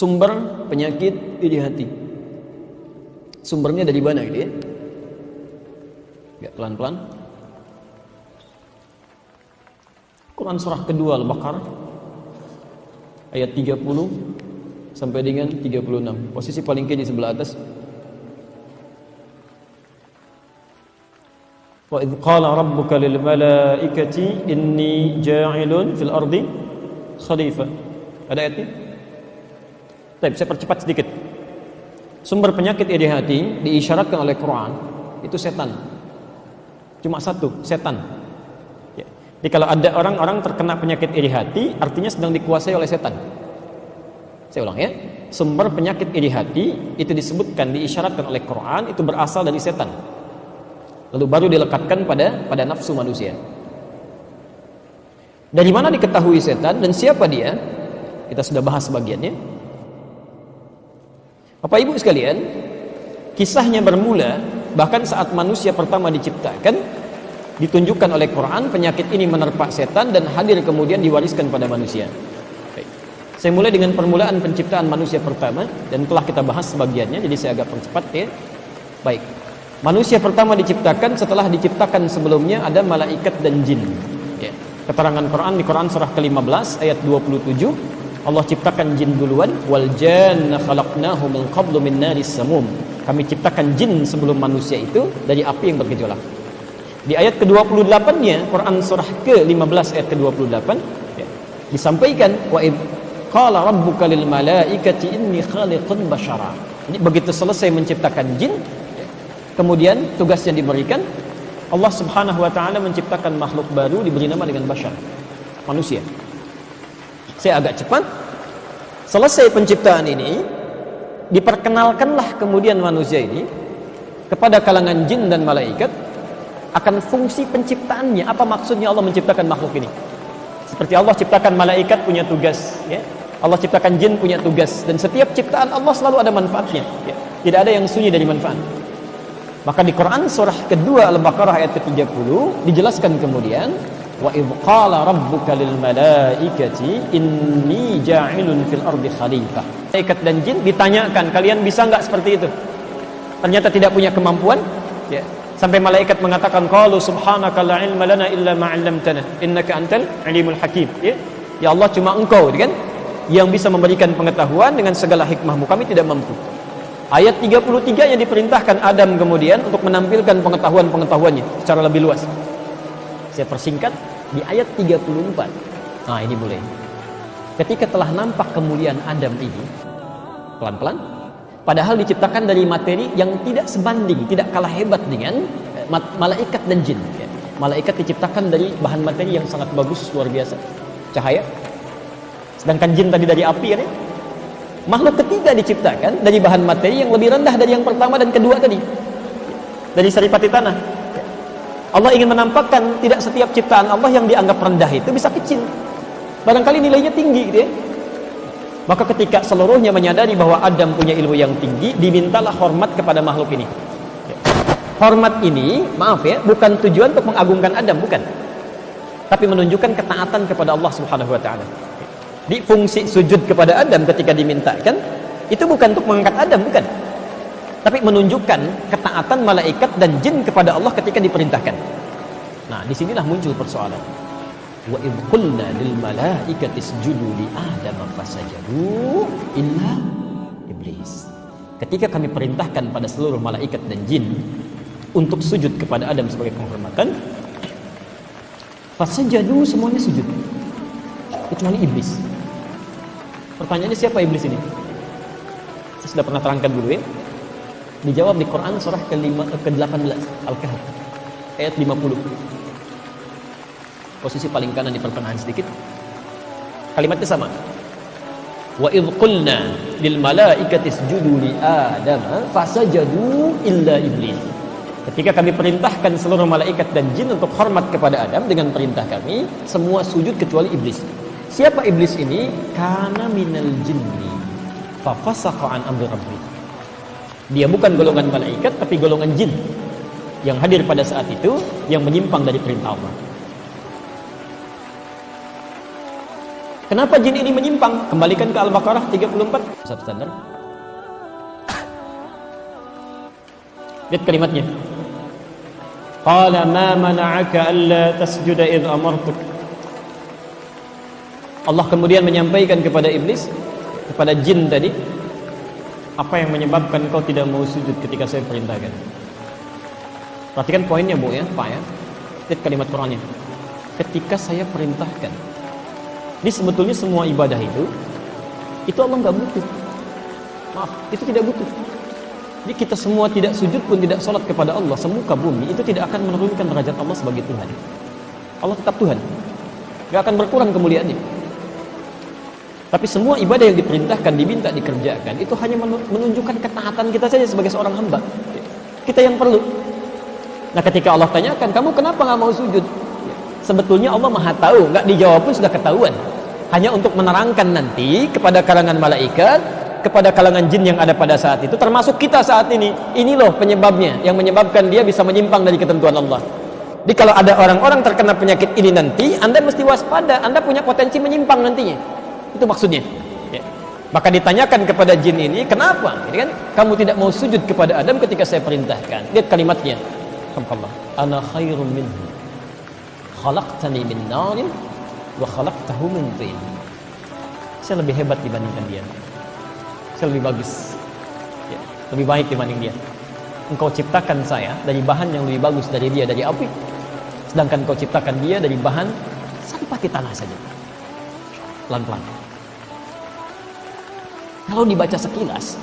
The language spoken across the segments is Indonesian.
sumber penyakit iri hati. Sumbernya dari mana gitu ya? Ya, pelan-pelan. Quran surah kedua Al-Baqarah ayat 30 sampai dengan 36. Posisi paling kiri sebelah atas. Wa idh qala rabbuka lil malaikati inni ja'ilun fil ardi khalifah. Ada ayatnya? Baik, saya percepat sedikit. Sumber penyakit iri hati diisyaratkan oleh Quran itu setan. Cuma satu, setan. Ya. Jadi kalau ada orang-orang terkena penyakit iri hati, artinya sedang dikuasai oleh setan. Saya ulang ya. Sumber penyakit iri hati itu disebutkan, diisyaratkan oleh Quran itu berasal dari setan. Lalu baru dilekatkan pada nafsu manusia. Dari mana diketahui setan dan siapa dia? Kita sudah bahas sebagiannya. Bapak Ibu sekalian, kisahnya bermula bahkan saat manusia pertama diciptakan, ditunjukkan oleh Quran penyakit ini menerpa setan dan hadir kemudian diwariskan pada manusia. Baik. Saya mulai dengan permulaan penciptaan manusia pertama dan telah kita bahas sebagiannya, jadi saya agak percepat ya. Baik. Manusia pertama diciptakan setelah diciptakan sebelumnya ada malaikat dan jin. Ya. Keterangan Quran di Quran surah ke-15 ayat 27. Allah ciptakan jin duluan, wal janna khalaqnahu min qablu min naris samum. Kami ciptakan jin sebelum manusia itu dari api yang bergejolak. Di ayat ke-28-nya Quran surah ke-15 ayat ke-28 ya, disampaikan wa id qala rabbuka lil malaikati inni khaliqun basyara. Jadi begitu selesai menciptakan jin, ya, kemudian tugas yang diberikan Allah Subhanahu wa taala menciptakan makhluk baru diberi nama dengan basyar, manusia. Saya agak cepat. Selesai penciptaan ini, diperkenalkanlah kemudian manusia ini kepada kalangan jin dan malaikat akan fungsi penciptaannya. Apa maksudnya Allah menciptakan makhluk ini? Seperti Allah ciptakan malaikat punya tugas, ya. Allah ciptakan jin punya tugas, dan setiap ciptaan Allah selalu ada manfaatnya, ya. Tidak ada yang sunyi dari manfaat. Maka di Quran surah kedua Al-Baqarah ayat ke-30 dijelaskan kemudian wa idh qala rabbuka lil malaikati inni ja'ilun fil ardi khalifah. Malaikat dan jin ditanyakan, kalian bisa enggak seperti itu? Ternyata tidak punya kemampuan, ya. Sampai malaikat mengatakan qalu subhanaka la ilma lana illa ma 'allamtana innaka antal alimul hakim, ya. Ya Allah, cuma Engkau kan yang bisa memberikan pengetahuan, dengan segala hikmahmu kami tidak mampu. Ayat 33 yang diperintahkan Adam kemudian untuk menampilkan pengetahuan-pengetahuannya secara lebih luas. Saya persingkat di ayat 34. Nah, ini boleh. Ketika telah nampak kemuliaan Adam ini, pelan-pelan, padahal diciptakan dari materi yang tidak sebanding, tidak kalah hebat dengan malaikat dan jin. Malaikat diciptakan dari bahan materi yang sangat bagus, luar biasa, cahaya. Sedangkan jin tadi dari api, ya. Makhluk ketiga diciptakan dari bahan materi yang lebih rendah dari yang pertama dan kedua tadi, dari saripati tanah. Allah ingin menampakkan tidak setiap ciptaan Allah yang dianggap rendah itu bisa kecil. Barangkali nilainya tinggi gitu ya. Maka ketika seluruhnya menyadari bahwa Adam punya ilmu yang tinggi, dimintalah hormat kepada makhluk ini. Hormat ini, maaf ya, bukan tujuan untuk mengagungkan Adam, bukan. Tapi menunjukkan ketaatan kepada Allah Subhanahu wa taala. Di fungsi sujud kepada Adam ketika dimintakan, itu bukan untuk mengangkat Adam, bukan. Tapi menunjukkan ketaatan malaikat dan jin kepada Allah ketika diperintahkan. Nah, disinilah muncul persoalan. Wa idh qulna lil malaikati isjudu li Adam fasajadu illa iblis. Ketika kami perintahkan pada seluruh malaikat dan jin untuk sujud kepada Adam sebagai penghormatan, fasajadu, semuanya sujud kecuali iblis. Pertanyaannya, siapa iblis ini? Saya sudah pernah terangkan dulu ya. Dijawab di Quran surah ke-18 Al-Kahf ayat 50. Posisi paling kanan di pertengahan sedikit. Kalimatnya sama. Wa idh qulna lil malaikati isjudu li Adam fasajadu illa iblis. Ketika kami perintahkan seluruh malaikat dan jin untuk hormat kepada Adam dengan perintah kami, semua sujud kecuali iblis. Siapa iblis ini? Kana minal jinni fa fasaqa an amri rabbih. Dia bukan golongan malaikat, tapi golongan jin yang hadir pada saat itu, yang menyimpang dari perintah Allah. Kenapa jin ini menyimpang? Kembalikan ke Al-Baqarah 34. Satu standar. Lihat kalimatnya. Qala ma mana'aka alla tasjuda idh amartuk. Allah kemudian menyampaikan kepada iblis, kepada jin tadi, apa yang menyebabkan kau tidak mau sujud ketika saya perintahkan? Perhatikan poinnya Bu ya, Pak ya. Lihat kalimat Qur'annya. Ketika saya perintahkan. Ini sebetulnya semua ibadah itu Allah nggak butuh. Maaf, itu tidak butuh. Jadi kita semua tidak sujud pun tidak sholat kepada Allah semuka bumi, itu tidak akan menurunkan derajat Allah sebagai Tuhan. Allah tetap Tuhan, nggak akan berkurang kemuliaannya. Tapi semua ibadah yang diperintahkan, diminta, dikerjakan, itu hanya menunjukkan ketaatan kita saja sebagai seorang hamba. Kita yang perlu. Nah ketika Allah tanyakan, kamu kenapa nggak mau sujud? Sebetulnya Allah maha tahu, nggak dijawab pun sudah ketahuan. Hanya untuk menerangkan nanti kepada kalangan malaikat, kepada kalangan jin yang ada pada saat itu, termasuk kita saat ini. Ini loh penyebabnya, yang menyebabkan dia bisa menyimpang dari ketentuan Allah. Jadi kalau ada orang-orang terkena penyakit ini nanti, Anda mesti waspada, Anda punya potensi menyimpang nantinya. Itu maksudnya ya. Maka ditanyakan kepada jin ini, kenapa? Ini kan, kamu tidak mau sujud kepada Adam ketika saya perintahkan. Lihat kalimatnya. Ana khairum minhu khalaqtani min narin wa khalaqtahu min tin. Saya lebih hebat dibandingkan dia. Saya lebih bagus ya, lebih baik dibanding dia. Engkau ciptakan saya dari bahan yang lebih bagus dari dia, dari api. Sedangkan kau ciptakan dia dari bahan sampah di tanah saja. Pelan-pelan. Kalau dibaca sekilas,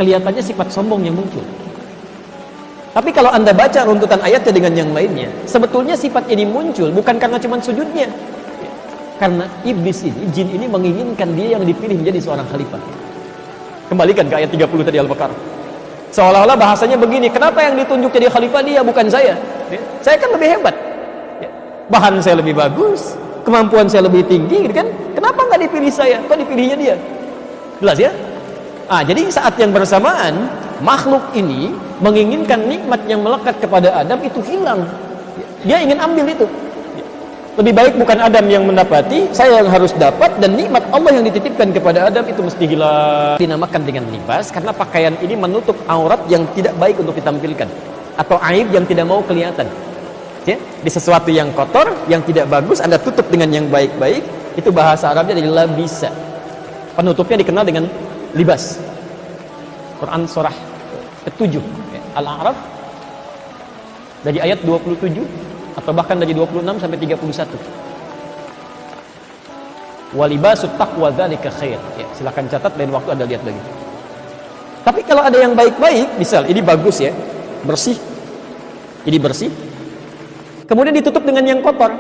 kelihatannya sifat sombong yang muncul. Tapi kalau Anda baca runtutan ayatnya dengan yang lainnya, sebetulnya sifat ini muncul bukan karena cuma sujudnya. Karena iblis ini, jin ini menginginkan dia yang dipilih menjadi seorang khalifah. Kembalikan ke ayat 30 tadi Al-Baqarah. Seolah-olah bahasanya begini, kenapa yang ditunjuk jadi khalifah dia bukan saya? Saya kan lebih hebat. Bahan saya lebih bagus, kemampuan saya lebih tinggi, gitu kan? Kenapa nggak dipilih saya? Kok dipilihnya dia? Jelas ya? Jadi saat yang bersamaan, makhluk ini menginginkan nikmat yang melekat kepada Adam itu hilang. Dia ingin ambil itu. Lebih baik bukan Adam yang mendapati, saya yang harus dapat, dan nikmat Allah yang dititipkan kepada Adam itu mesti hilang. Dinamakan dengan libas karena pakaian ini menutup aurat yang tidak baik untuk ditampilkan, atau aib yang tidak mau kelihatan. Ya, di sesuatu yang kotor, yang tidak bagus, Anda tutup dengan yang baik-baik. Itu bahasa Arabnya dari labisa. Penutupnya dikenal dengan libas. Quran surah ke-7 Al-A'raf dari ayat 27 atau bahkan dari 26 sampai 31. Walibasut taqwa dzalika khair. Ya, silakan catat lain waktu Anda lihat lagi. Tapi kalau ada yang baik-baik, misal ini bagus ya, bersih. Ini bersih. Kemudian ditutup dengan yang kotor.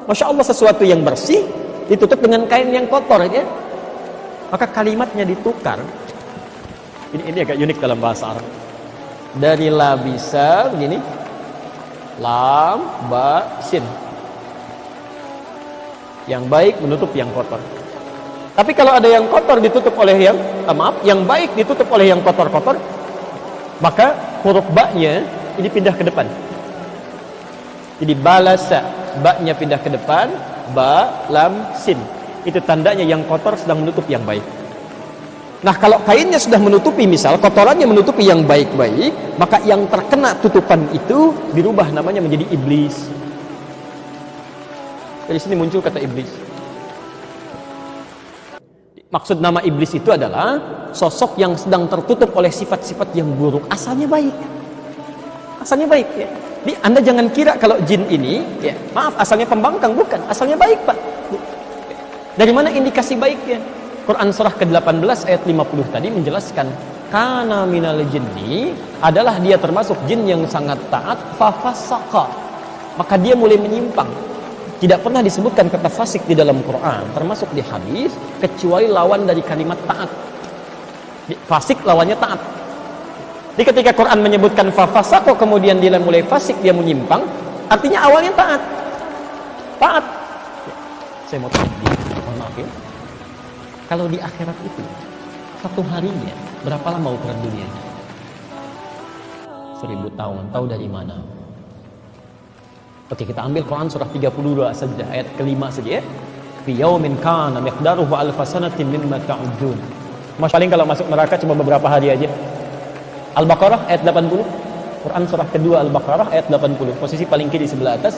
Masya Allah, sesuatu yang bersih ditutup dengan kain yang kotor ya. Maka kalimatnya ditukar. Ini agak unik dalam bahasa Arab. Dari labisa begini, lam, ba, sin. Yang baik menutup yang kotor. Tapi kalau ada yang kotor ditutup oleh yang yang baik ditutup oleh yang kotor-kotor, maka huruf ba-nya ini pindah ke depan. Jadi balasa, ba-nya pindah ke depan, ba, lam, sin. Itu tandanya yang kotor sedang menutup yang baik. Nah, kalau kainnya sudah menutupi, misal kotorannya menutupi yang baik-baik, maka yang terkena tutupan itu dirubah namanya menjadi iblis. Dari sini muncul kata iblis. Maksud nama iblis itu adalah sosok yang sedang tertutup oleh sifat-sifat yang buruk. Asalnya baik. Asalnya baik ya. Jadi Anda jangan kira kalau jin ini, ya, maaf, asalnya pembangkang, bukan. Asalnya baik, Pak. Dari mana indikasi baiknya? Quran surah ke-18 ayat 50 tadi menjelaskan, kana minal jinni, adalah dia termasuk jin yang sangat taat, fafasaqa, maka dia mulai menyimpang. Tidak pernah disebutkan kata fasik di dalam Quran, termasuk di hadis, kecuali lawan dari kalimat taat. Fasik lawannya taat. Jadi ketika Quran menyebutkan fafasaqa, kemudian dia mulai fasik, dia menyimpang, artinya awalnya taat. Taat. Saya mau tanya, mohon maaf ya. Kalau di akhirat itu, satu harinya berapa lama ukuran dunia? 1000 tahun. Tahu dari mana? Oke, kita ambil Quran surah 32 saja, ayat kelima saja ya. fi yaumin kana miqdaruhu alfa sanatin mimma ta'udun. Paling kalau masuk neraka cuma beberapa hari aja. Al-Baqarah ayat 80. Quran surah kedua Al-Baqarah ayat 80. Posisi paling kiri sebelah atas.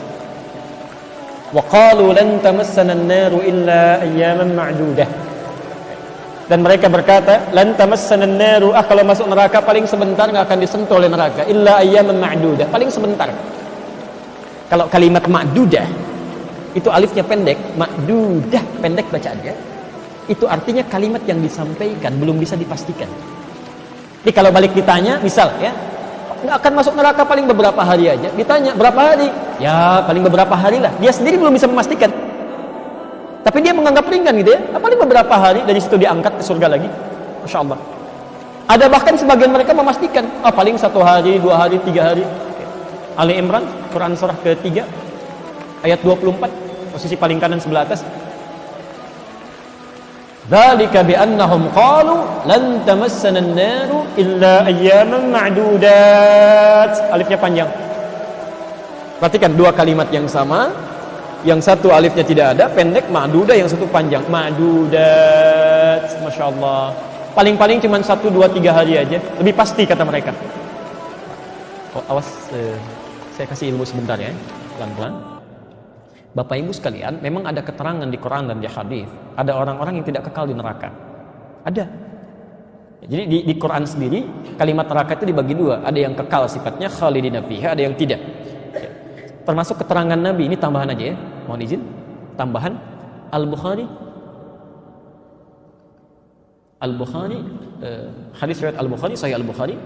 Wa qalu lan tamassana an-naru illa ayyaman ma'dudah. Dan mereka berkata, lan tamassana an-naru, kalau masuk neraka paling sebentar, enggak akan disentuh oleh neraka, illa ayyaman ma'dudah, paling sebentar. Kalau kalimat ma'dudah itu alifnya pendek, ma'dudah pendek bacaannya. Itu artinya kalimat yang disampaikan belum bisa dipastikan. Jadi kalau balik ditanya, misal ya, nggak akan masuk neraka paling beberapa hari aja. Ditanya berapa hari? Ya paling beberapa hari lah. Dia sendiri belum bisa memastikan. Tapi dia menganggap ringan gitu ya. Paling beberapa hari, dari situ diangkat ke surga lagi. Masya Allah. Ada bahkan sebagian mereka memastikan, paling 1 hari, 2 hari, 3 hari. Ali Imran, Quran surah ke-3 ayat 24, posisi paling kanan sebelah atas. Dzalika bi annahum qalu lan tamassana an-naru illa ayyaman ma'dudat. Alifnya panjang. Perhatikan dua kalimat yang sama. Yang satu alifnya tidak ada, pendek, ma'dudah, yang satu panjang, ma'dudat. Masya Allah. Paling-paling cuma 1, 2, 3 hari aja. Lebih pasti kata mereka. Awas, saya kasih ilmu sebentar ya, pelan-pelan. Bapak Ibu sekalian, memang ada keterangan di Quran dan di hadis, ada orang-orang yang tidak kekal di neraka. Ada. Jadi di Quran sendiri, kalimat neraka itu dibagi dua. Ada yang kekal sifatnya, khalidina fiha, ada yang tidak. Termasuk keterangan Nabi, ini tambahan aja ya, mohon izin, tambahan. Al-Bukhari, hadis riwayat Al-Bukhari, Sahih Al-Bukhari,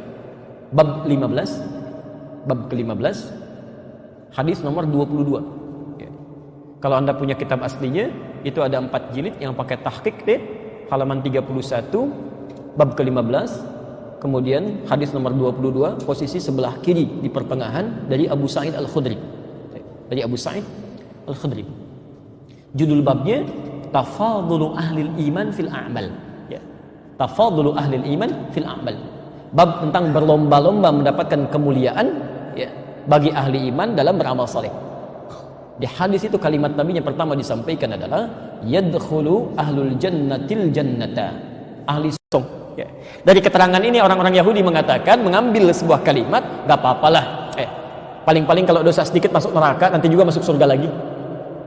bab 15, bab ke-15, hadis nomor 22. Kalau Anda punya kitab aslinya, itu ada 4 jilid yang pakai tahqiq deh, halaman 31, bab ke-15, kemudian hadis nomor 22, posisi sebelah kiri di pertengahan dari Abu Sa'id Al-Khudri. Dari Abu Sa'id Al-Khudri. Judul babnya Tafadhulu Ahlil Iman fil A'mal. Ya. Tafadhulu Ahlil Iman fil A'mal. Bab tentang berlomba-lomba mendapatkan kemuliaan ya, bagi ahli iman dalam beramal saleh. Di hadis itu kalimat Nabi yang pertama disampaikan adalah yadkhulu ahlul jannatil jannata. Ahli surga. Ya. Dari keterangan ini orang-orang Yahudi mengatakan, mengambil sebuah kalimat, enggak apalah. Paling-paling kalau dosa sedikit masuk neraka, nanti juga masuk surga lagi.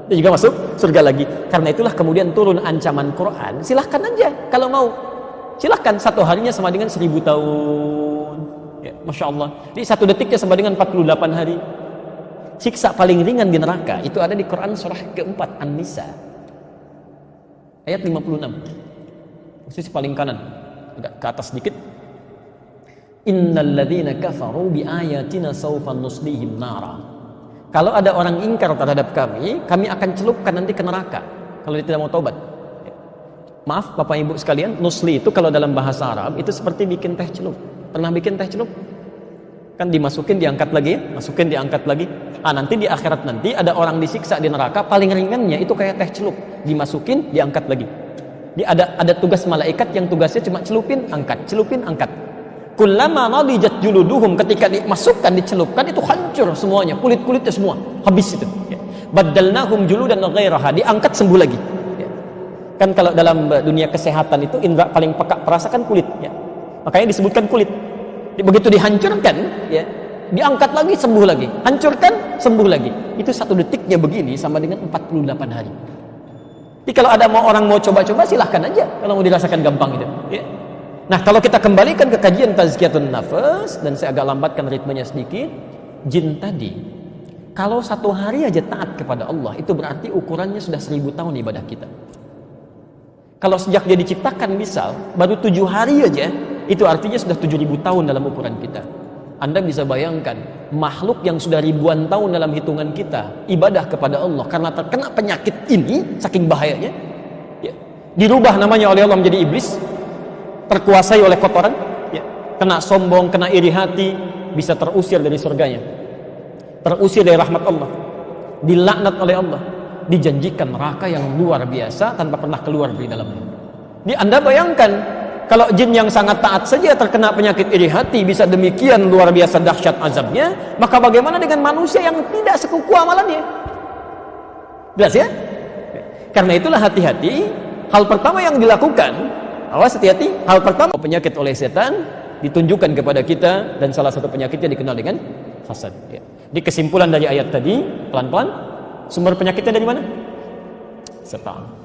Dia juga masuk surga lagi. Karena itulah kemudian turun ancaman Quran. Silahkan aja kalau mau. Silahkan, 1 harinya sama dengan 1000 tahun. Ya, Masya Allah. Jadi 1 detiknya sama dengan 48 hari. Siksa paling ringan di neraka itu ada di Quran surah ke-4 An-Nisa ayat 56, posisi paling kanan, agak ke atas sedikit. Innal ladzina kafaru bi ayatina sawfa nuslihim nara. Kalau ada orang ingkar terhadap kami akan celupkan nanti ke neraka kalau dia tidak mau taubat. Maaf Bapak Ibu sekalian, nusli itu kalau dalam bahasa Arab itu seperti bikin teh celup. Pernah bikin teh celup? Kan dimasukin, diangkat lagi, masukin, diangkat lagi. Nanti di akhirat nanti ada orang disiksa di neraka, paling ringannya itu kayak teh celup, dimasukin, diangkat lagi. Ada tugas malaikat yang tugasnya cuma celupin, angkat, celupin, angkat. Kullama nadijat juluduhum, ketika dimasukkan, dicelupkan, itu hancur semuanya, kulit-kulitnya semua habis itu. Baddalnahum juludan ghairaha, diangkat sembuh lagi. Kan kalau dalam dunia kesehatan itu indra paling peka perasakan kulit, ya. Makanya disebutkan kulit. Begitu dihancurkan, ya, diangkat lagi, sembuh lagi, hancurkan, sembuh lagi. Itu 1 detiknya begini sama dengan 48 hari. Jadi kalau ada orang mau coba-coba, silahkan aja kalau mau dirasakan gampang itu, ya. Nah, kalau kita kembalikan ke kajian tazkiyatun nafas, dan saya agak lambatkan ritmenya sedikit, jin tadi kalau 1 hari aja taat kepada Allah, itu berarti ukurannya sudah 1000 tahun ibadah kita. Kalau sejak dia diciptakan misal baru 7 hari aja, itu artinya sudah 7000 tahun dalam ukuran kita. Anda bisa bayangkan makhluk yang sudah ribuan tahun dalam hitungan kita ibadah kepada Allah karena terkena penyakit ini, saking bahayanya, ya, dirubah namanya oleh Allah menjadi iblis, terkuasai oleh kotoran, ya, kena sombong, kena iri hati, bisa terusir dari surganya, terusir dari rahmat Allah, dilaknat oleh Allah, dijanjikan neraka yang luar biasa tanpa pernah keluar dari dalamnya. Jadi Anda bayangkan, kalau jin yang sangat taat saja terkena penyakit iri hati bisa demikian luar biasa dahsyat azabnya, maka bagaimana dengan manusia yang tidak sekuku amalannya? Jelas ya? Karena itulah hati-hati, hal pertama yang dilakukan, awas hati-hati, hal pertama penyakit oleh setan ditunjukkan kepada kita, dan salah satu penyakitnya dikenal dengan hasad. Ya. Di kesimpulan dari ayat tadi, pelan-pelan, sumber penyakitnya dari mana? Setan.